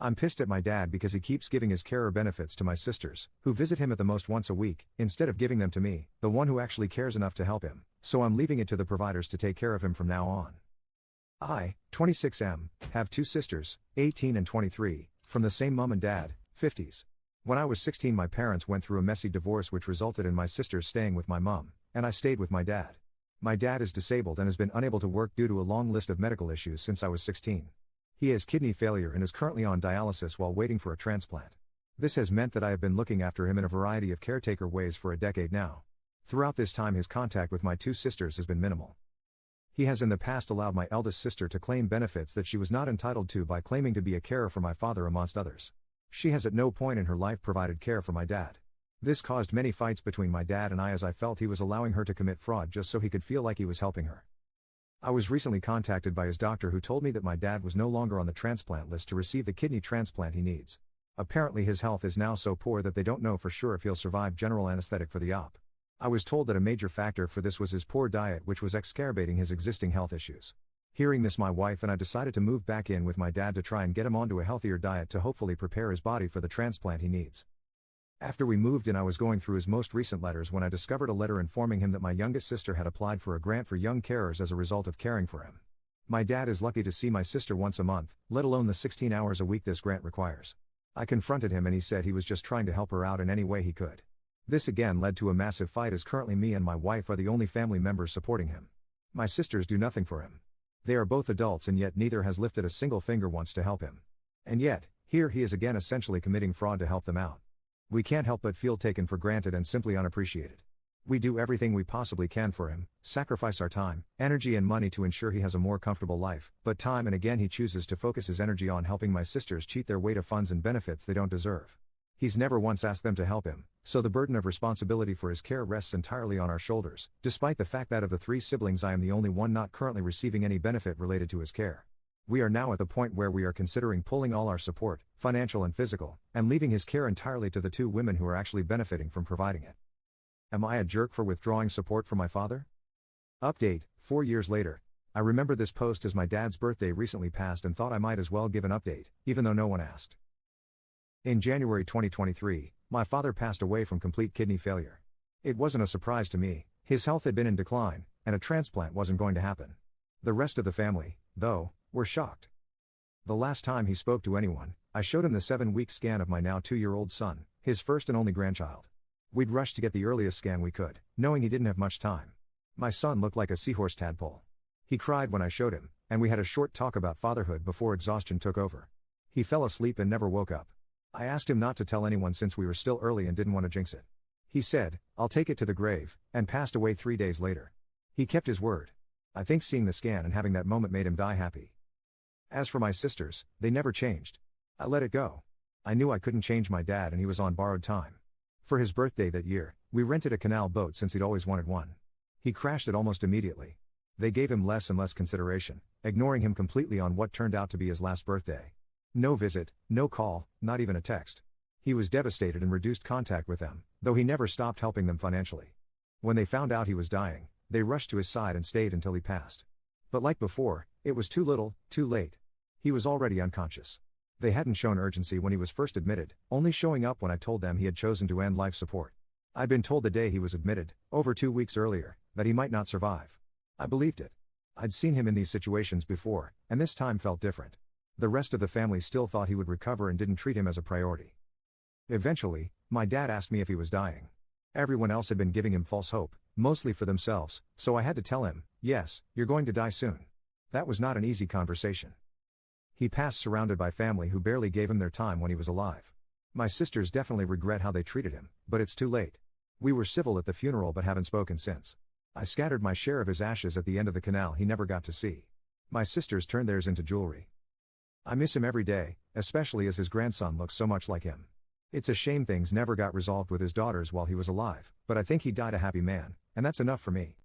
I'm pissed at my dad because he keeps giving his carer benefits to my sisters, who visit him at the most once a week, instead of giving them to me, the one who actually cares enough to help him, so I'm leaving it to the providers to take care of him from now on. I, 26M, have two sisters, 18 and 23, from the same mom and dad, 50s. When I was 16 my parents went through a messy divorce which resulted in my sisters staying with my mom, and I stayed with my dad. My dad is disabled and has been unable to work due to a long list of medical issues since I was 16. He has kidney failure and is currently on dialysis while waiting for a transplant. This has meant that I have been looking after him in a variety of caretaker ways for a decade now. Throughout this time his contact with my two sisters has been minimal. He has in the past allowed my eldest sister to claim benefits that she was not entitled to by claiming to be a carer for my father amongst others. She has at no point in her life provided care for my dad. This caused many fights between my dad and I as I felt he was allowing her to commit fraud just so he could feel like he was helping her. I was recently contacted by his doctor who told me that my dad was no longer on the transplant list to receive the kidney transplant he needs. Apparently his health is now so poor that they don't know for sure if he'll survive general anesthetic for the op. I was told that a major factor for this was his poor diet which was exacerbating his existing health issues. Hearing this my wife and I decided to move back in with my dad to try and get him onto a healthier diet to hopefully prepare his body for the transplant he needs. After we moved in I was going through his most recent letters when I discovered a letter informing him that my youngest sister had applied for a grant for young carers as a result of caring for him. My dad is lucky to see my sister once a month, let alone the 16 hours a week this grant requires. I confronted him and he said he was just trying to help her out in any way he could. This again led to a massive fight as currently me and my wife are the only family members supporting him. My sisters do nothing for him. They are both adults and yet neither has lifted a single finger once to help him. And yet, here he is again essentially committing fraud to help them out. We can't help but feel taken for granted and simply unappreciated. We do everything we possibly can for him, sacrifice our time, energy and money to ensure he has a more comfortable life, but time and again he chooses to focus his energy on helping my sisters cheat their way to funds and benefits they don't deserve. He's never once asked them to help him, so the burden of responsibility for his care rests entirely on our shoulders, despite the fact that of the three siblings I am the only one not currently receiving any benefit related to his care. We are now at the point where we are considering pulling all our support, financial and physical, and leaving his care entirely to the two women who are actually benefiting from providing it. Am I a jerk for withdrawing support from my father? Update, 4 years later. I remember this post as my dad's birthday recently passed and thought I might as well give an update, even though no one asked. In January 2023, my father passed away from complete kidney failure. It wasn't a surprise to me, his health had been in decline, and a transplant wasn't going to happen. The rest of the family, though, were shocked. The last time he spoke to anyone, I showed him the 7-week scan of my now 2-year-old son, his first and only grandchild. We'd rushed to get the earliest scan we could, knowing he didn't have much time. My son looked like a seahorse tadpole. He cried when I showed him, and we had a short talk about fatherhood before exhaustion took over. He fell asleep and never woke up. I asked him not to tell anyone since we were still early and didn't want to jinx it. He said, "I'll take it to the grave," and passed away 3 days later. He kept his word. I think seeing the scan and having that moment made him die happy. As for my sisters, they never changed. I let it go. I knew I couldn't change my dad and he was on borrowed time. For his birthday that year, we rented a canal boat since he'd always wanted one. He crashed it almost immediately. They gave him less and less consideration, ignoring him completely on what turned out to be his last birthday. No visit, no call, not even a text. He was devastated and reduced contact with them, though he never stopped helping them financially. When they found out he was dying, they rushed to his side and stayed until he passed. But like before, it was too little, too late. He was already unconscious. They hadn't shown urgency when he was first admitted, only showing up when I told them he had chosen to end life support. I'd been told the day he was admitted, over 2 weeks earlier, that he might not survive. I believed it. I'd seen him in these situations before, and this time felt different. The rest of the family still thought he would recover and didn't treat him as a priority. Eventually, my dad asked me if he was dying. Everyone else had been giving him false hope, mostly for themselves, so I had to tell him, "Yes, you're going to die soon." That was not an easy conversation. He passed surrounded by family who barely gave him their time when he was alive. My sisters definitely regret how they treated him, but it's too late. We were civil at the funeral but haven't spoken since. I scattered my share of his ashes at the end of the canal he never got to see. My sisters turned theirs into jewelry. I miss him every day, especially as his grandson looks so much like him. It's a shame things never got resolved with his daughters while he was alive, but I think he died a happy man, and that's enough for me.